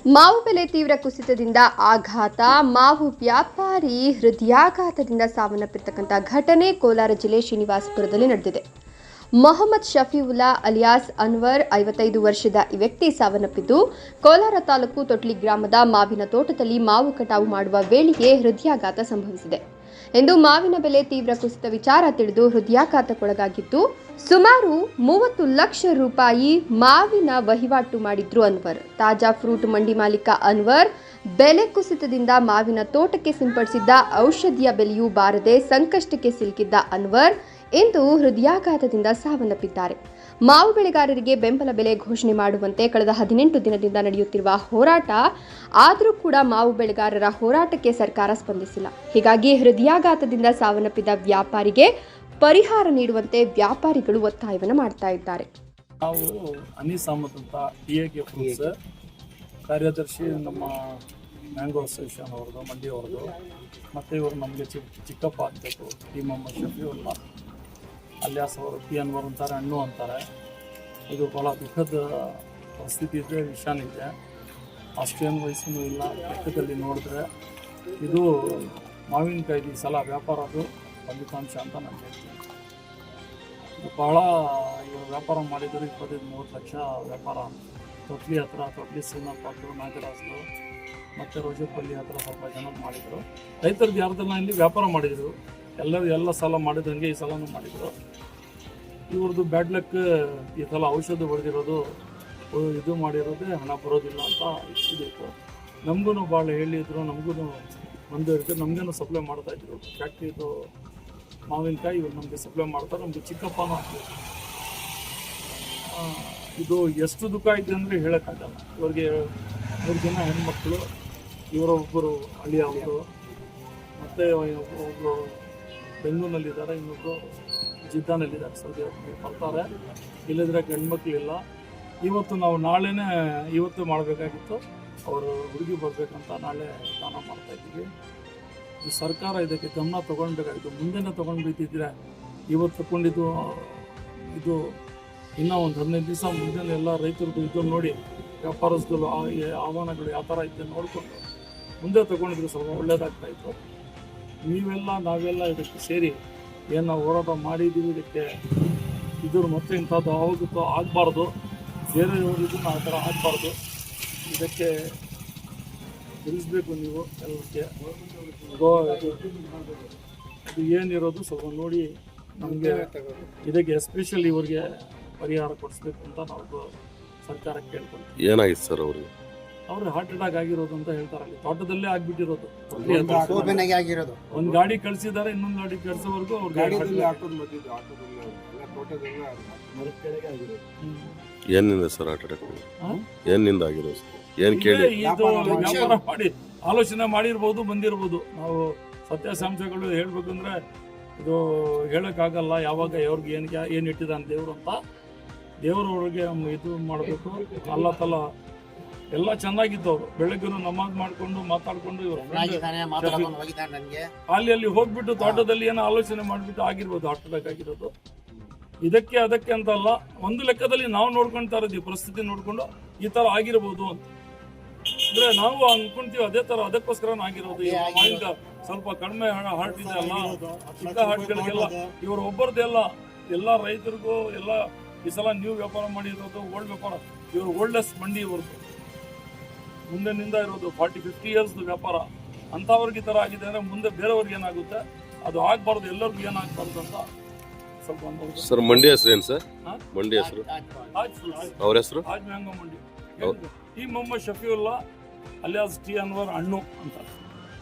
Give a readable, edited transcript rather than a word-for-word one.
ಮಾವು ಬೆಲೆ ತೀವ್ರ ಕುಸಿತದಿಂದ ಆಘಾತ. ಮಾವು ವ್ಯಾಪಾರಿ ಹೃದಯಾಘಾತದಿಂದ ಸಾವನ್ನಪ್ಪಿರ್ತಕ್ಕಂಥ ಘಟನೆ ಕೋಲಾರ ಜಿಲ್ಲೆ ಶ್ರೀನಿವಾಸಪುರದಲ್ಲಿ ನಡೆದಿದೆ. ಮೊಹಮ್ಮದ್ ಶಫೀವುಲ್ಲಾ ಅಲಿಯಾಸ್ ಅನ್ವರ್ 55 ವರ್ಷದ ಈ ವ್ಯಕ್ತಿ ಸಾವನ್ನಪ್ಪಿದ್ದು, ಕೋಲಾರ ತಾಲೂಕು ತೊಟ್ಲಿ ಗ್ರಾಮದ ಮಾವಿನ ತೋಟದಲ್ಲಿ ಮಾವು ಕಟಾವು ಮಾಡುವ ವೇಳೆಗೆ ಹೃದಯಾಘಾತ ಸಂಭವಿಸಿದೆ ಎಂದು ಮಾವಿನ ಬೆಲೆ ತೀವ್ರ ಕುಸಿತ ವಿಚಾರ ತಿಳಿದು ಹೃದಯಾಘಾತಕ್ಕೊಳಗಾಗಿದ್ದು, ಸುಮಾರು 30 ಲಕ್ಷ ರೂಪಾಯಿ ಮಾವಿನ ವಹಿವಾಟು ಮಾಡಿದ್ರು ಅನ್ವರ್. ತಾಜಾ ಫ್ರೂಟ್ ಮಂಡಿ ಮಾಲೀಕ ಅನ್ವರ್ ಬೆಲೆ ಕುಸಿತದಿಂದ ಮಾವಿನ ತೋಟಕ್ಕೆ ಸಿಂಪಡಿಸಿದ್ದ ಔಷಧಿಯ ಬೆಲೆಯೂ ಬಾರದೆ ಸಂಕಷ್ಟಕ್ಕೆ ಸಿಲುಕಿದ್ದ ಅನ್ವರ್ ಇಂದು ಹೃದಯಾಘಾತದಿಂದ ಸಾವನ್ನಪ್ಪಿದ್ದಾರೆ. ಮಾವು ಬೆಳೆಗಾರರಿಗೆ ಬೆಂಬಲ ಬೆಲೆ ಘೋಷಣೆ ಮಾಡುವಂತೆ ಕಳೆದ 18 ದಿನದಿಂದ ನಡೆಯುತ್ತಿರುವ ಹೋರಾಟ ಆದರೂ ಕೂಡ ಮಾವು ಬೆಳೆಗಾರರ ಹೋರಾಟಕ್ಕೆ ಸರ್ಕಾರ ಸ್ಪಂದಿಸಿಲ್ಲ. ಹೀಗಾಗಿ ಹೃದಯಾಘಾತದಿಂದ ಸಾವನ್ನಪ್ಪಿದ ವ್ಯಾಪಾರಿಗೆ ಪರಿಹಾರ ನೀಡುವಂತೆ ವ್ಯಾಪಾರಿಗಳು ಒತ್ತಾಯವನ್ನು ಮಾಡ್ತಾ ಇದ್ದಾರೆ. ನಾವು ಅನೀಸ್ ಅಹಮದ್ ಅಂತ ಟಿಎಕೆ ಫ್ರೂಟ್ಸ್ ಕಾರ್ಯದರ್ಶಿ, ನಮ್ಮ ಮ್ಯಾಂಗೋ ಅಸೋಸಿಯೇಷನ್ ಅವ್ರದ್ದು, ಮಂಡಿ ಅವ್ರದ್ದು, ಮತ್ತು ಇವರು ನಮಗೆ ಚಿಕ್ಕಪ್ಪ ಆಗಬೇಕು. ಟಿ ಮೊಹಮ್ಮದ್ ಶಫೀವುಲ್ಲಾ ಅಲಿಯಾಸ್ ಅವರು ಟಿ ಅನ್ವರ್ ಅಂತಾರೆ, ಹಣ್ಣು ಅಂತಾರೆ. ಇದು ಭಾಳ ದುಃಖದ ಪರಿಸ್ಥಿತಿ ಇದೆ, ವಿಷಾನಿದೆ. ಅಷ್ಟೇನು ವಯಸ್ಸೂ ಇಲ್ಲ. ಲೆಕ್ಕದಲ್ಲಿ ನೋಡಿದ್ರೆ ಇದು ಮಾವಿನಕಾಯಿ ಈ ಸಲ ವ್ಯಾಪಾರದ್ದು ಫಲಿತಾಂಶ ಅಂತ ನಾನು ಹೇಳ್ತೀನಿ. ಇದು ಭಾಳ ಇವರು ವ್ಯಾಪಾರ ಮಾಡಿದರೆ 25-30 ಲಕ್ಷ ವ್ಯಾಪಾರ. ತೊಟ್ಲಿ ಹತ್ರ, ತೊಟ್ಲಿ ಸೀನಪ್ಪದ್ದು, ನಾಗರಾಜ್ದು ಮತ್ತು ರೋಜಪಲ್ಲಿ ಹತ್ರ ಸ್ವಲ್ಪ ಜನ ಮಾಡಿದರು. ರೈತರದ್ದು ಯಾರ್ದೆಲ್ಲ ಇಲ್ಲಿ ವ್ಯಾಪಾರ ಮಾಡಿದರು. ಎಲ್ಲ ಸಲ ಮಾಡಿದಂಗೆ ಈ ಸಲನೂ ಮಾಡಿದರು. ಇವ್ರದ್ದು ಬ್ಯಾಡ್ ಲಕ್, ಈ ಸಲ ಔಷಧ ಹೊಡೆದಿರೋದು, ಇದು ಮಾಡಿರೋದೇ ಹಣ ಬರೋದಿಲ್ಲ ಅಂತ ಇದಿತ್ತು. ನಮಗೂ ಭಾಳ ಹೇಳಿದ್ರು, ನಮಗೂ ಒಂದು ಇರ್ತದೆ, ನಮಗೇನು ಸಪ್ಲೈ ಮಾಡ್ತಾಯಿದ್ರು. ಫ್ಯಾಕ್ಟ್ರಿದು ಮಾವಿನಕಾಯಿ ಇವ್ರು ನಮಗೆ ಸಪ್ಲೈ ಮಾಡ್ತಾರೆ. ನಮಗೆ ಚಿಕ್ಕಪ್ಪನೂ ಆಗ್ತದೆ. ಇದು ಎಷ್ಟು ದುಃಖ ಇದೆ ಅಂದರೆ ಹೇಳೋಕ್ಕಾಗಲ್ಲ. ಇವ್ರಿಗೆ 3 ಜನ ಹೆಣ್ಮಕ್ಳು, ಇವರೊಬ್ಬರು ಅಳಿಯ ಅವರು, ಮತ್ತು ಒಬ್ಬರು ಬೆಂಗಳೂರಿನಲ್ಲಿದ್ದಾರೆ, ಇನ್ನೊಬ್ಬರು ಜಿದ್ದಾನಲ್ಲಿದ್ದಾರೆ. ಸೌದಿ ಬರ್ತಾರೆ. ಇಲ್ಲದ್ರೆ ಹೆಣ್ಮಕ್ಳಿಲ್ಲ. ಇವತ್ತು ನಾವು ನಾಳೆನೇ ಇವತ್ತು ಮಾಡಬೇಕಾಗಿತ್ತು. ಅವರು ಹುಡುಗಿ ಬರಬೇಕಂತ ನಾಳೆ ದಾನ ಮಾಡ್ತಾಯಿದ್ದೀವಿ. ಈ ಸರ್ಕಾರ ಇದಕ್ಕೆ ಗಮನ ತೊಗೊಳ್ಬೇಕಾಗಿತ್ತು. ಮುಂದೆನೇ ತೊಗೊಂಡ್ಬಿಟ್ಟಿದ್ರೆ ಇವತ್ತು ತಗೊಂಡಿದ್ದು ಇದು ಇನ್ನೂ ಒಂದು 15 ದಿವಸ ಮುಂದೆ ಎಲ್ಲ ರೈತರದ್ದು ಇದು ನೋಡಿ, ವ್ಯಾಪಾರಸ್ಥರು ಆಹ್ವಾನಗಳು ಯಾವ ಥರ ಇದ್ದೆ ನೋಡಿಕೊಂಡು ಮುಂದೆ ತೊಗೊಂಡಿದ್ರು ಸ್ವಲ್ಪ ಒಳ್ಳೆಯದಾಗ್ತಾಯಿತ್ತು. ನಾವೆಲ್ಲ ಇದಕ್ಕೆ ಸೇರಿ ಏನು ಹೋರಾಟ ಮಾಡಿದ್ದೀವಿ, ಇದಕ್ಕೆ ಇದ್ರ ಮತ್ತೆ ಇಂಥದ್ದು ಆಗುತ್ತೋ ಆಗಬಾರ್ದು. ಬೇರೆಯವ್ರಿಗೂ ಆ ಥರ ಆಗಬಾರ್ದು. ಇದಕ್ಕೆ ತಿಳಿಸ್ಬೇಕು ನೀವು ಎಲ್ಲಕ್ಕೆ. ಅದು ಏನಿರೋದು ಸ್ವಲ್ಪ ನೋಡಿ ನಮಗೆ ಇದಕ್ಕೆ ಎಸ್ಪೆಷಲಿ ಇವ್ರಿಗೆ ಪರಿಹಾರ ಕೊಡಿಸ್ಬೇಕು ಅಂತ ನಾವು ಸರ್ಕಾರಕ್ಕೆ ಕೇಳ್ಕೊಳ್ತೀವಿ. ಏನಾಗಿತ್ತು ಸರ್ ಅವ್ರಿಗೆ? ಅವ್ರಿಗೆ ಹಾರ್ಟ್ ಅಟ್ಯಾಕ್ ಆಗಿರೋದು ಅಂತ ಹೇಳ್ತಾರೆ. ಅಲ್ಲಿ ತೋಟದಲ್ಲೇ ಆಗಿಬಿಟ್ಟಿರೋದು. ಒಂದು ಗಾಡಿ ಕಳಿಸಿದ್ದಾರೆ, ಇನ್ನೊಂದು ಗಾಡಿ ಕಳಿಸೋವರೆಗೂ ಏನಿಂದ ಸರ್ ಹಾರ್ಟ್ ಅಟ್ಯಾಕ್? ಏನಿಂದ ಆಗಿರೋದು? ಏನು ಕೇಳಿ ಇದು ವ್ಯಾಪಾರ ಮಾಡಿ ಆಲೋಚನೆ ಮಾಡಿರ್ಬೋದು, ಬಂದಿರ್ಬೋದು. ನಾವು ಸತ್ಯಾಂಶಗಳು ಹೇಳ್ಬೇಕಂದ್ರೆ ಇದು ಹೇಳೋಕ್ಕಾಗಲ್ಲ. ಯಾವಾಗ ಅವ್ರಿಗೆ ಏನು ಇಟ್ಟಿದ್ದಾನೆ ದೇವರು ಅಂತ. ದೇವರವ್ರಿಗೆ ಇದು ಮಾಡಬೇಕು. ಅಲ್ಲ ತಲ ಎಲ್ಲ ಚೆನ್ನಾಗಿತ್ತು. ಅವರು ಬೆಳಗ್ಗೆ ನಮಾಜ್ ಮಾಡ್ಕೊಂಡು ಮಾತಾಡ್ಕೊಂಡು ಇವರು ಅಲ್ಲಿ ಹೋಗ್ಬಿಟ್ಟು ತೋಟದಲ್ಲಿ ಏನೋ ಆಲೋಚನೆ ಮಾಡಿಬಿಟ್ಟು ಆಗಿರ್ಬೋದು ಹಾರ್ಟ್ ಅಟ್ಯಾಕ್ ಆಗಿರೋದು. ಇದಕ್ಕೆ ಅದಕ್ಕೆ ಅಂತಲ್ಲ, ಒಂದು ಲೆಕ್ಕದಲ್ಲಿ ನಾವು ನೋಡ್ಕೊಳ್ತಾ ಇರೋದು ಪರಿಸ್ಥಿತಿ ನೋಡ್ಕೊಂಡು ಈ ತರ ಆಗಿರ್ಬೋದು ಅಂತ. ಅಂದ್ರೆ ನಾವು ಅನ್ಕೊಂತೀವಿ ಅದೇ ತರ, ಅದಕ್ಕೋಸ್ಕರ ಆಗಿರೋದು. ಸ್ವಲ್ಪ ಕಡಿಮೆ ಹಾರ್ಟ್ ಇದೆ ಅಲ್ಲ, ಚಿಕ್ಕ ಹಾರ್ಟ್ಗಳಿಗೆಲ್ಲ ಇವರು ಒಬ್ಬರದೆಲ್ಲ ಎಲ್ಲ ರೈತರಿಗೂ ಎಲ್ಲ ಈ ಸಲ ನ್ಯೂ ವ್ಯಾಪಾರ ಮಾಡಿರೋದು, ಓಲ್ಡ್ ವ್ಯಾಪಾರ. ಇವರು ಓಲ್ಡೆಸ್ಟ್ ಮಂಡಿ ಇವ್ರದ್ದು, ಮುಂದೆನಿಂದ ಇರೋದು 40-50 ಇಯರ್ಸ್ ವ್ಯಾಪಾರ. ಅಂಥವ್ರಿಗೆ ಈ ಥರ ಆಗಿದೆ ಅಂದರೆ ಮುಂದೆ ಬೇರೆಯವ್ರಿಗೆ ಏನಾಗುತ್ತೆ, ಅದು ಆಗಬಾರ್ದು, ಎಲ್ಲರಿಗೂ ಏನಾಗಬಾರ್ದು ಅಂತ ಸ್ವಲ್ಪ. ಸರ್ ಮಂಡಿ ಹೆಸರು ಏನು ಸರ್? ಮಂಡಿ ಹೆಸರು ಅವ್ರ ಹೆಸರು ಆಜ್ ಮ್ಯಾಂಗೋ ಮಂಡಿ. T Mohammed Shafiulla alias T Anwar ಹಣ್ಣು ಅಂತ.